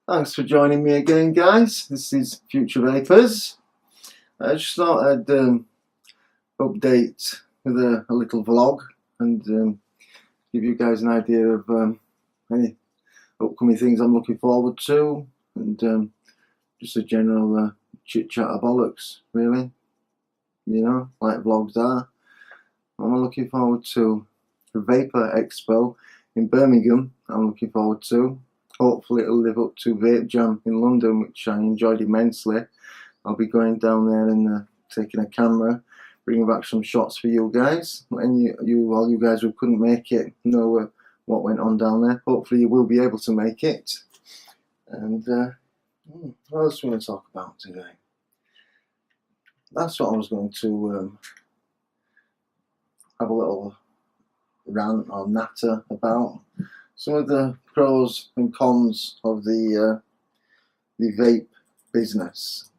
Thanks for joining me again, guys. This is FutureVapers. I just thought I'd update with a little vlog and give you guys an idea of any upcoming things I'm looking forward to, and just a general chit chat of bollocks, really. You know, like vlogs are. I'm looking forward to the Vapor Expo in Birmingham. I'm looking forward to. Hopefully it'll live up to Vape Jam in London, which I enjoyed immensely. I'll be going down there and taking a camera, bringing back some shots for you guys. And all you guys who couldn't make it know what went on down there. Hopefully you will be able to make it. And what else do we want to talk about today? That's what I was going to have a little rant or natter about. Some of the pros and cons of the vape business.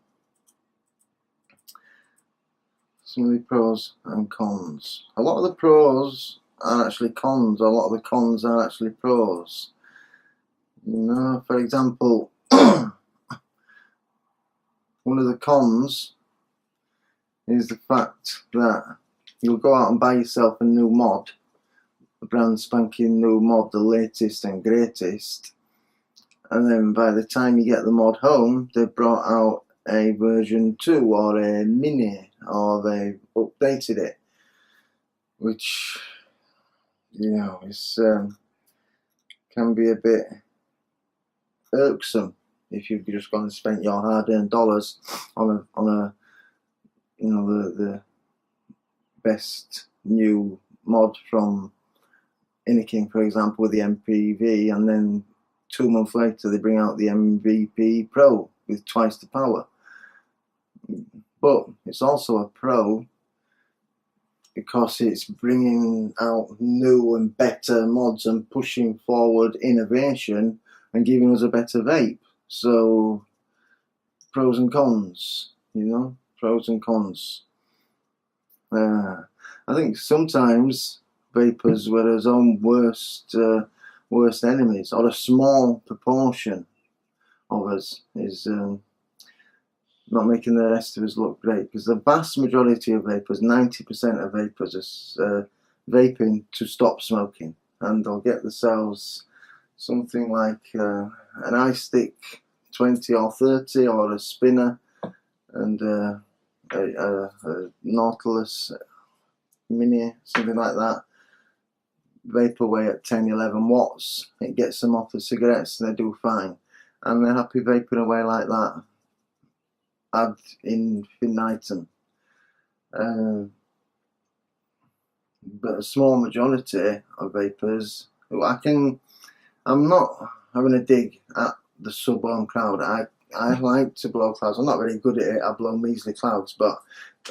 Some of the pros and cons. A lot of the pros are actually cons. A lot of the cons are actually pros. You know, for example, one of the cons is the fact that you'll go out and buy yourself a new mod. A brand spanking new mod, the latest and greatest, and then by the time you get the mod home, they've brought out a version 2 or a mini, or they've updated it, which, you know, is can be a bit irksome if you've just gone and spent your hard-earned dollars on a you know, the best new mod from anything, for example, with the MPV, and then 2 months later they bring out the MVP Pro with twice the power. But it's also a pro because it's bringing out new and better mods and pushing forward innovation and giving us a better vape. So pros and cons, you know, pros and cons. I think sometimes vapors were his own worst enemies, or a small proportion of us is not making the rest of us look great, because the vast majority of vapors, 90% of vapors, are vaping to stop smoking, and they'll get themselves something like an iStick 20 or 30, or a spinner, and a Nautilus mini, something like that. Vape away at 10-11 watts. It gets them off the cigarettes and they do fine, and they're happy vaping away like that ad infinitum. But a small majority of vapors, I'm not having a dig at the suburban crowd. I like to blow clouds. I'm not very good at it. I blow measly clouds, but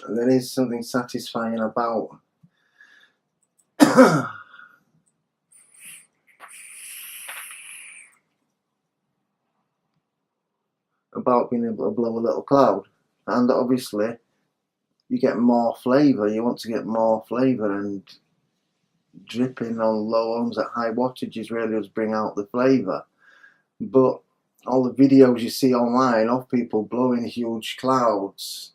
there is something satisfying about being able to blow a little cloud. And obviously you get more flavour. You want to get more flavour, and dripping on low ohms at high wattages really does bring out the flavour. But all the videos you see online of people blowing huge clouds,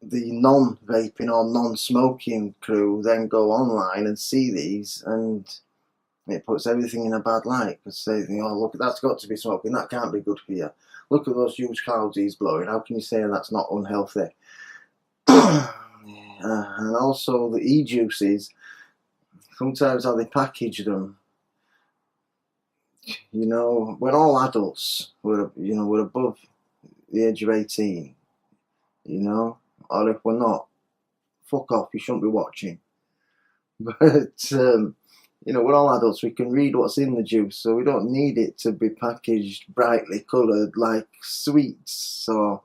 the non-vaping or non-smoking crew then go online and see these, and it puts everything in a bad light, because they think, oh look, that's got to be smoking, that can't be good for you. Look at those huge clouds he's blowing, how can you say that's not unhealthy? And also the e-juices, sometimes how they package them, you know, when all adults were above the age of 18, you know, or if we're not, fuck off, you shouldn't be watching. But you know, we're all adults, we can read what's in the juice, so we don't need it to be packaged brightly coloured like sweets, or,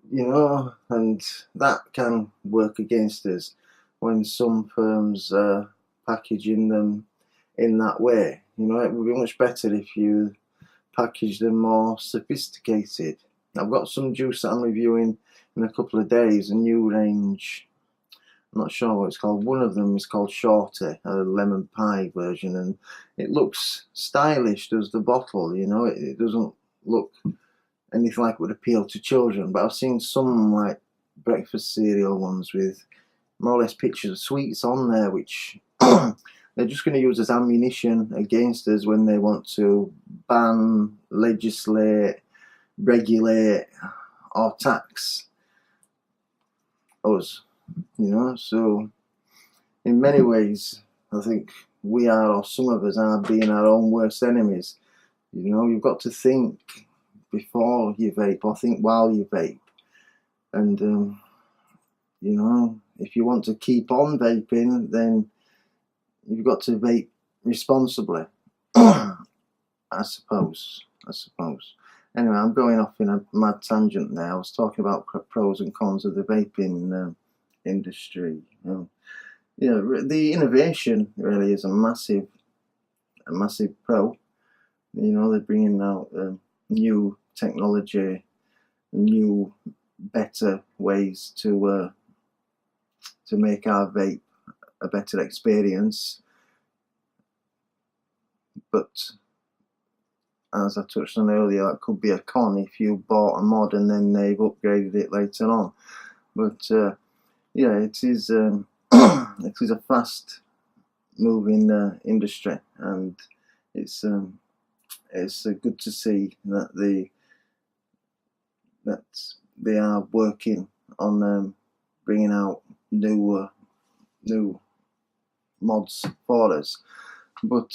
you know, and that can work against us when some firms are packaging them in that way. You know, it would be much better if you package them more sophisticated. I've got some juice that I'm reviewing in a couple of days, a new range I'm not sure what it's called. One of them is called Shorty, a lemon pie version, and it looks stylish, does the bottle, you know, it doesn't look anything like it would appeal to children, but I've seen some like breakfast cereal ones with more or less pictures of sweets on there, which they're just going to use as ammunition against us when they want to ban, legislate, regulate, or tax us, you know. So in many ways I think we are, or some of us are, being our own worst enemies. You know, you've got to think before you vape, or think while you vape, and you know, if you want to keep on vaping, then you've got to vape responsibly. I suppose. Anyway, I'm going off in a mad tangent now. I was talking about pros and cons of the vaping industry. You know, the innovation really is a massive pro. You know, they're bringing out new technology, new, better ways to make our vape a better experience. But as I touched on earlier, that could be a con if you bought a mod and then they've upgraded it later on. But yeah, it is it is a fast moving industry, and it's good to see that they are working on bringing out new mods for us. But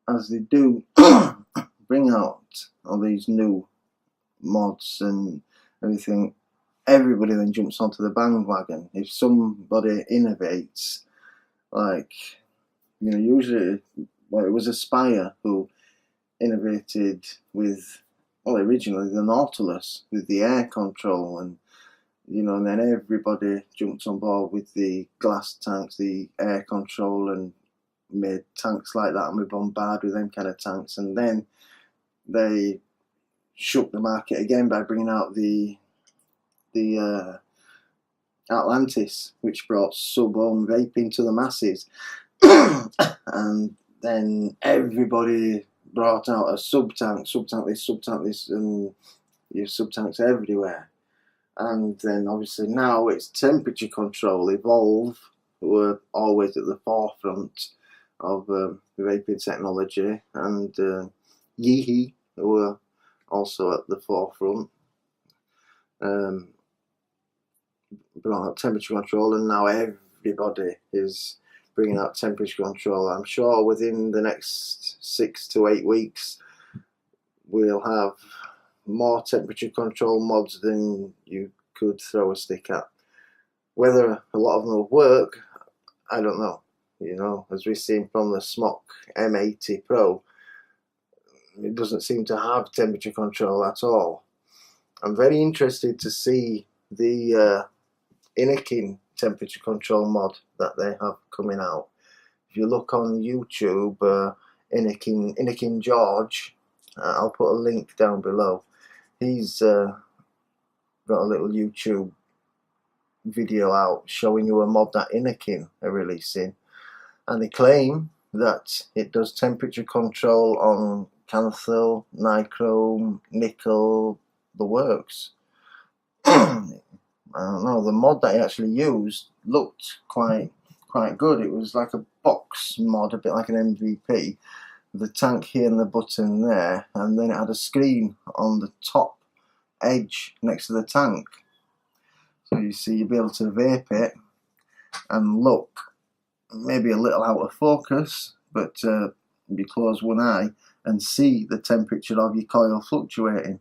as they do bring out all these new mods and everything, everybody then jumps onto the bandwagon. If somebody innovates, like, you know, usually, well, it was Aspire who innovated with, well, originally the Nautilus with the air control, and you know, and then everybody jumped on board with the glass tanks, the air control, and made tanks like that, and we bombarded with them kind of tanks. And then they shook the market again by bringing out the Atlantis, which brought sub-ohm vaping to the masses. And then everybody brought out a sub-tank this, and your sub-tanks everywhere. And then obviously now it's temperature control. Evolve, who were always at the forefront of vaping technology, and Yeehee, who were also at the forefront, brought out temperature control, and now everybody is bringing out temperature control. I'm sure within the next 6 to 8 weeks we'll have more temperature control mods than you could throw a stick at. Whether a lot of them will work, I don't know. You know, as we've seen from the Smock M80 Pro, it doesn't seem to have temperature control at all. I'm very interested to see the e-cig temperature control mod that they have coming out. If you look on YouTube, e-cig George, I'll put a link down below. He's got a little YouTube video out showing you a mod that e-cig are releasing, and they claim that it does temperature control on Canthil, nichrome, nickel, the works. I don't know, the mod that he actually used looked quite good. It was like a box mod, a bit like an MVP. The tank here and the button there, and then it had a screen on the top edge next to the tank. So you see, you'll be able to vape it and look maybe a little out of focus, but you close one eye and see the temperature of your coil fluctuating,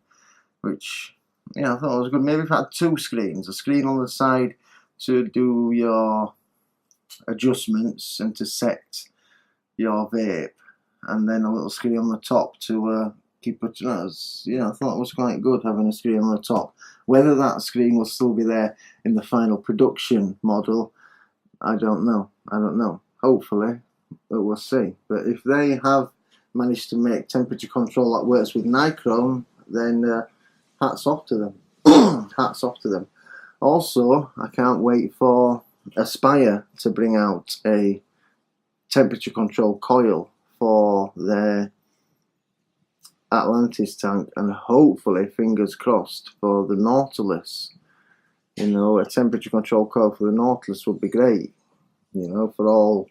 which, yeah, I thought it was good. Maybe if it had two screens, a screen on the side to do your adjustments and to set your vape, and then a little screen on the top to keep it. Yeah, I thought it was quite good having a screen on the top. Whether that screen will still be there in the final production model, I don't know. Hopefully, but we'll see. But if they have managed to make temperature control that works with nichrome, then hats off to them. Hats off to them. Also, I can't wait for Aspire to bring out a temperature control coil for their Atlantis tank, and hopefully, fingers crossed, for the Nautilus. You know, a temperature control coil for the Nautilus would be great. You know, for all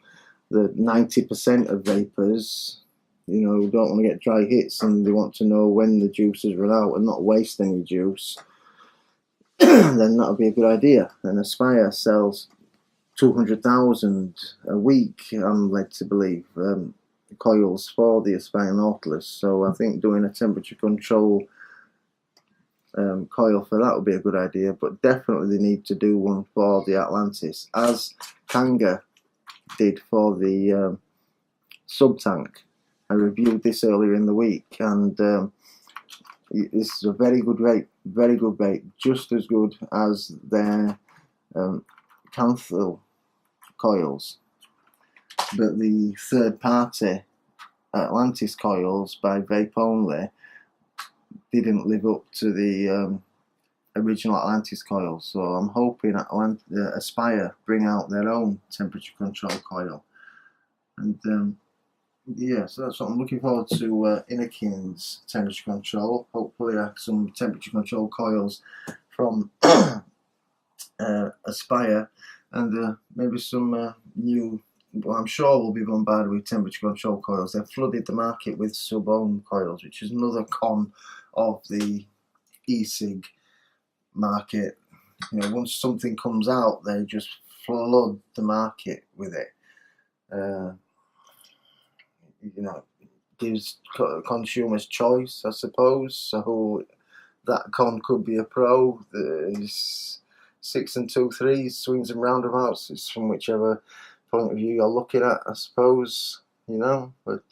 the 90% of vapors, you know, who don't want to get dry hits and they want to know when the juice has run out and not waste any juice, then that would be a good idea. And Aspire sells 200,000 a week, I'm led to believe, coils for the Aspire Nautilus. So I think doing a temperature control coil for that would be a good idea, but definitely they need to do one for the Atlantis, as Kanga did for the sub tank. I reviewed this earlier in the week, and this is a very good vape, just as good as their Canthil coils, but the third party Atlantis coils by Vape Only didn't live up to the original Atlantis coils. So I'm hoping Aspire bring out their own temperature control coil, and yeah, so that's what I'm looking forward to. Innerkin's temperature control. Hopefully some temperature control coils from Aspire, and maybe some new, well, I'm sure we'll be bombarded with temperature control coils. They've flooded the market with sub-ohm coils, which is another con of the e-cig market. You know, once something comes out, they just flood the market with it. You know, gives consumers choice, I suppose. So that con could be a pro. There's 6 and 2 3s, swings and roundabouts. It's from whichever point of view you're looking at, I suppose. You know, but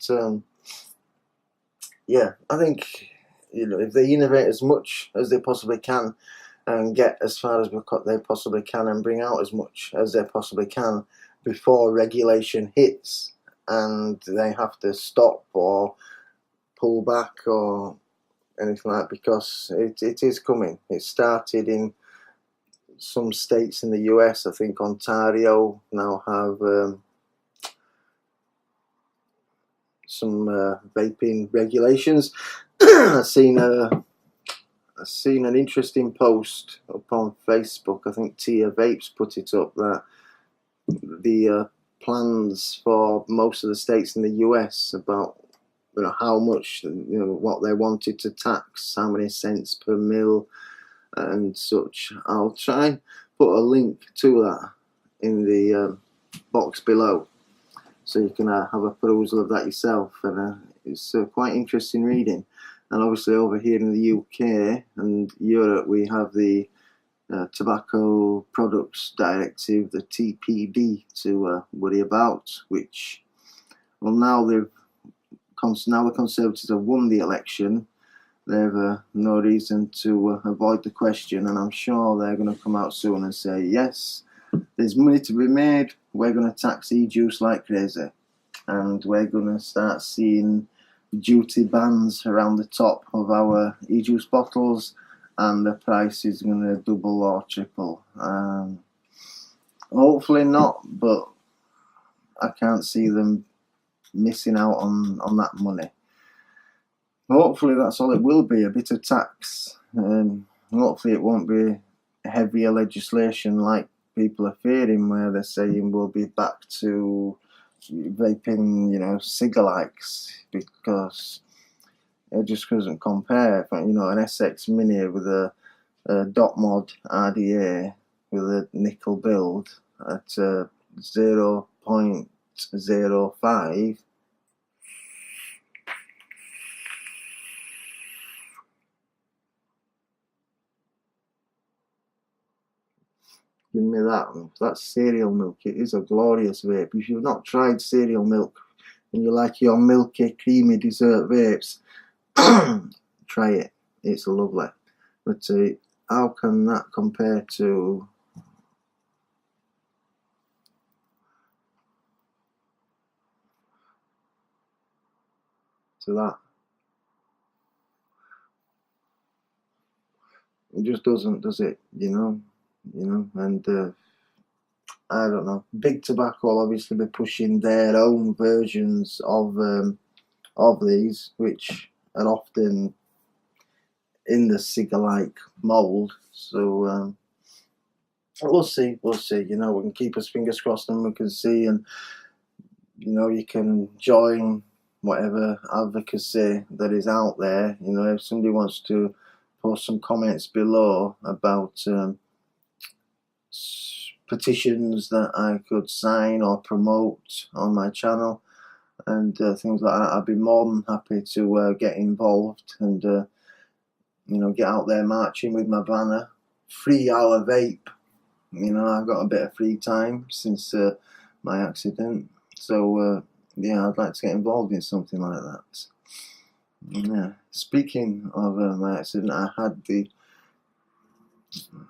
yeah, I think, you know, if they innovate as much as they possibly can and get as far as they possibly can and bring out as much as they possibly can before regulation hits and they have to stop or pull back or anything like that, because it is coming. It started in some states in the US. I think Ontario now have some vaping regulations. I've seen an interesting post up on Facebook. I think Tia Vapes put it up, that the plans for most of the states in the US about, you know, how much, you know, what they wanted to tax, how many cents per mil and such. I'll try and put a link to that in the box below, so you can have a perusal of that yourself, and it's quite interesting reading. And obviously over here in the UK and Europe we have the Tobacco Products Directive, the TPD, to worry about, which, well, now the Conservatives have won the election. They've no reason to avoid the question, and I'm sure they're going to come out soon and say, yes, there's money to be made, we're going to tax e-juice like crazy, and we're going to start seeing duty bands around the top of our e-juice bottles, and the price is going to double or triple. Hopefully not, but I can't see them missing out on that money. Hopefully that's all it will be, a bit of tax. Hopefully it won't be heavier legislation like people are fearing, where they're saying we'll be back to vaping, you know, cigalikes, because it just doesn't compare. You know, an SX Mini with a dot mod RDA with a nickel build at 0.05. Give me that. That's cereal milk. It is a glorious vape. If you've not tried cereal milk and you like your milky, creamy dessert vapes, try it. It's lovely. But how can that compare to that? It just doesn't, does it? You know. you know, and I don't know. Big Tobacco will obviously be pushing their own versions of these, which are often in the cigar-like mould. So we'll see. You know, we can keep our fingers crossed and we can see, and you know, you can join whatever advocacy that is out there. You know, if somebody wants to post some comments below about petitions that I could sign or promote on my channel and things like that, I'd be more than happy to get involved and you know, get out there marching with my banner. 3 hour vape. You know, I've got a bit of free time since my accident, so yeah, I'd like to get involved in something like that. Yeah. Speaking of my accident, I had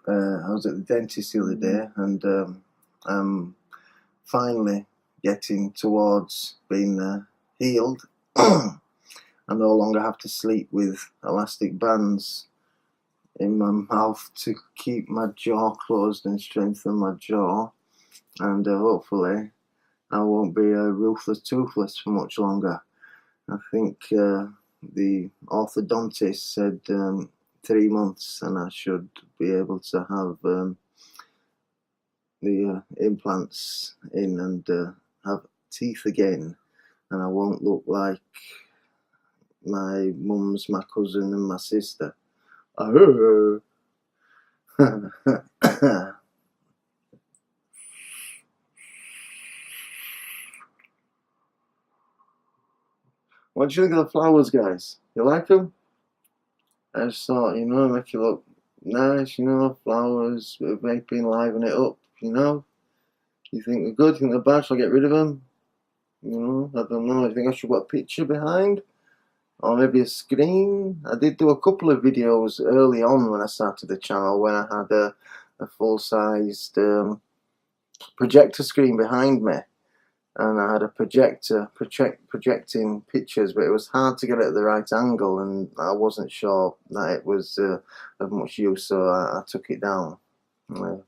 I was at the dentist the other day, and I'm finally getting towards being healed. I no longer have to sleep with elastic bands in my mouth to keep my jaw closed and strengthen my jaw, and hopefully I won't be ruthless toothless for much longer. I think the orthodontist said 3 months, and I should be able to have the implants in and have teeth again, and I won't look like my mum's, my cousin, and my sister. What do you think of the flowers, guys? You like them? I just thought, you know, make it look nice, you know, flowers, vaping, liven it up, you know. You think they're good, you think they're bad, shall I get rid of them? You know, I don't know, I think I should put a picture behind, or maybe a screen. I did do a couple of videos early on when I started the channel, when I had a full-sized projector screen behind me, and I had a projector projecting pictures, but it was hard to get it at the right angle, and I wasn't sure that it was of much use, so I took it down. But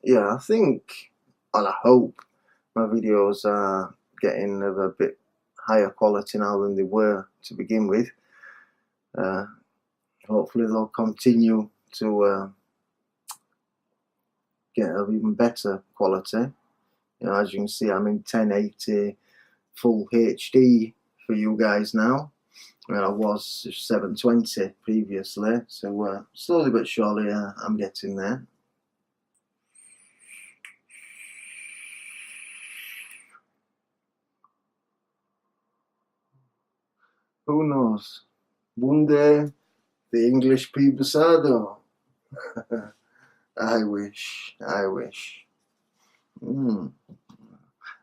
yeah, I think, and I hope, my videos are getting of a bit higher quality now than they were to begin with. Hopefully they'll continue to get of even better quality. You know, as you can see, I'm in 1080 full HD for you guys now. I was 720 previously, so slowly but surely I'm getting there. Who knows? One day, the English Pibasado. I wish.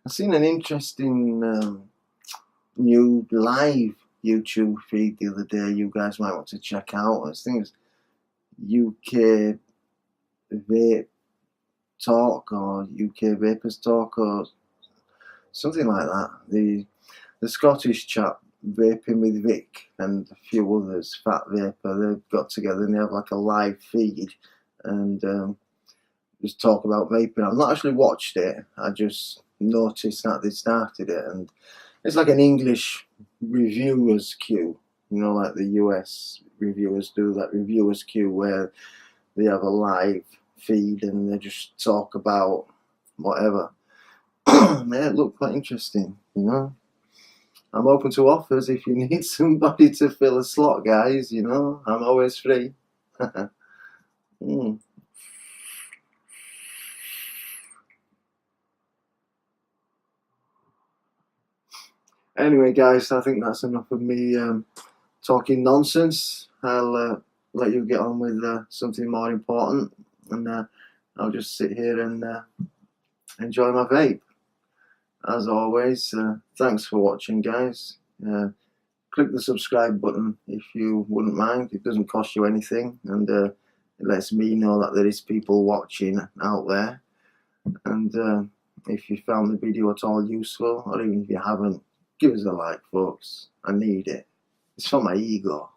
I've seen an interesting new live YouTube feed the other day. You guys might want to check out. I think it's UK Vape Talk or UK Vapers Talk or something like that. The Scottish chap, Vaping with Vic, and a few others, Fat Vapor, they've got together and they have like a live feed and just talk about vaping. I've not actually watched it, I just noticed that they started it, and it's like an English reviewers queue, you know, like the US reviewers do, that reviewers queue where they have a live feed and they just talk about whatever. Yeah, it looked quite interesting, you know. I'm open to offers if you need somebody to fill a slot, guys, you know, I'm always free. Anyway, guys, I think that's enough of me talking nonsense. I'll let you get on with something more important, and I'll just sit here and enjoy my vape. As always, thanks for watching, guys. Click the subscribe button if you wouldn't mind. It doesn't cost you anything, and it lets me know that there is people watching out there. And if you found the video at all useful, or even if you haven't, give us a like, folks. I need it. It's for my ego.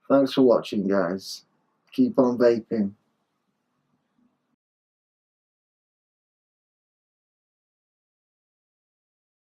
Thanks for watching, guys. Keep on vaping.